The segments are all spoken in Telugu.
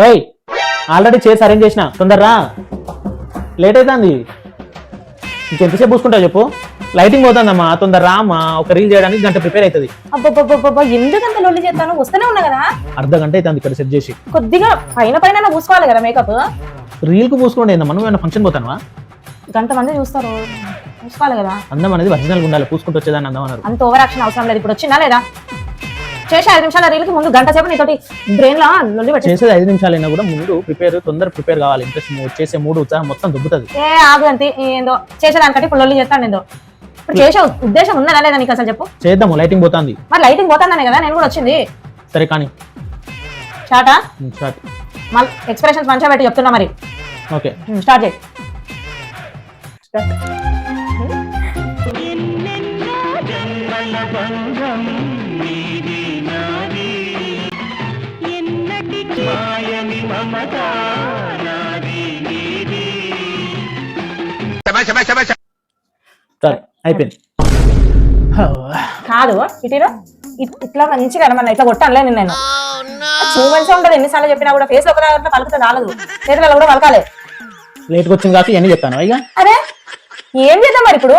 ఓయ్ ఆల్రెడీ చేసి అరేంజ్ చేసిన తొందరరా, లేట్ అవుతుంది. ఇంకెంతసేపు పూసుకుంటావు చెప్పు? లైటింగ్ పోతుందమ్మా, తొందర అమ్మా. ఒక రీల్ చేయడానికి గంట ప్రిపేర్ అవుతుంది. అబ్బబ్బబ్బబ్బా ఎందుకంత లొల్లి చేస్తాను? వస్తూనే ఉన్నా కదా. అర్ధ గంట అవుతుంది ఇక్కడ సెట్ చేసి. కొద్దిగా పైన పైన పూసుకోవాలి కదా మేకప్. రీల్ కు పూసుకోండి ఏందమ్మా, నువ్వు ఏమైనా ఫంక్షన్ పోతానవా? గంట మంది చూస్తారు, పూసుకోవాలి కదా. అందం అనేది ఒరిజినల్ ఉండాలి, పూసుకుంటూ వచ్చేదాన్ని అందం అన్నారు. అంత ఓవర్ యాక్షన్ అవసరం లేదు. ఇప్పుడు వచ్చిందా లేదా? చేసే 5 నిమిషాల రీల్ కి ముందు గంట సేపు నీతోటి బ్రెయిన్ లో లొల్లి పెట్టి చేసేది 5 నిమిషాలైనా కూడా ముందు తొందర ప్రిపేర్ కావాలి. ఇంట్రెస్ట్ చేసే మూడు ఉత్సాహం మొత్తం దుబ్బుతుంది. ఏ ఆగు అంతే. ఏందో చేసేదానికంటే ఇప్పుడు లొల్లి చేస్తాను. ఏందో ఇప్పుడు చేసే ఉద్దేశం ఉన్నదా లేదా నీకు అసలు చెప్పు? చేద్దాము, లైటింగ్ పోతుంది. మరి లైటింగ్ పోతుందనే కదా నేను కూడా వచ్చింది. సరే కానీ షార్టా? స్టార్ట్. మళ్ళీ ఎక్స్ప్రెషన్స్ మంచిగా పెట్టి చెప్తున్నా. మరి ఓకే స్టార్ట్ చేయి. అయిపోయింది. కాదు ఇటీలో ఇట్లా మంచిగా మన ఇట్లా కొట్టానులే నేను. చూ మంచిగా ఉంటుంది. ఎన్నిసార్లు చెప్పినా కూడా ఫేస్ లో ఒక పలుకుతుంది రాలేదు, చేతులలో కూడా పలకాలి. లేట్కి వచ్చింది కాదు ఇవన్నీ చెప్తాను. ఇక అరే ఏం చేద్దాం మరి ఇప్పుడు?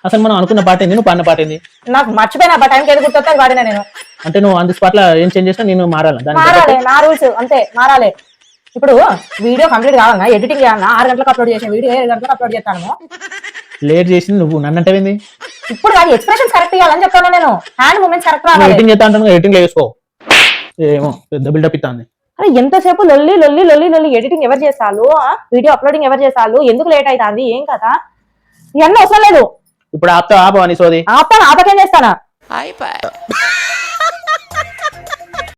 అసలు మనం అనుకున్న పాట ఏంది, నువ్వు పాడిన పాట ఏంది? నాకు మర్చిపోయినా టైంకి ఏది గుర్తొస్తే అది పాడినా నేను. అంటే నువ్వు ఆన్ ది స్పాట్ లో ఏం చేంజ్ చేసినా నేను మారాలి. మారాలి, నా రూల్స్ అంతే మారాలి. ఇప్పుడు వీడియో కంప్లీట్ కావాలన్నా, ఎడిటింగ్ చేయాలన్నా 6 గంటలకు అప్లోడ్ చేసిన వీడియో 7 గంటలకు అప్లోడ్ చేస్తాను. లేట్ చేసింది నువ్వు, నన్ను అంటే ఏంది? ఇప్పుడు కాదు, ఎక్స్ప్రెషన్స్ కరెక్ట్ ఇవ్వాలని చెప్తాను నేను. హ్యాండ్ మూమెంట్స్ కరెక్ట్ రావాలి. ఎడిటింగ్ చేస్తా అంటాను, ఎడిటింగ్ వేసుకో. ఏమో పెద్ద బిల్డప్ ఇస్తుంది. అరే ఎంతసేపు లొల్లి లొల్లి లొల్లి లొల్లి. ఎడిటింగ్ ఎవరు చేస్తాను, వీడియో అప్లోడింగ్ ఎవరు చేస్తాను, ఎందుకు లేట్ అవుతుంది, ఏం కదా ఇవన్నీ అవసరం లేదు. ఇప్పుడు ఆపుతా ఆపని సోది. ఆపకేం చేస్తానా?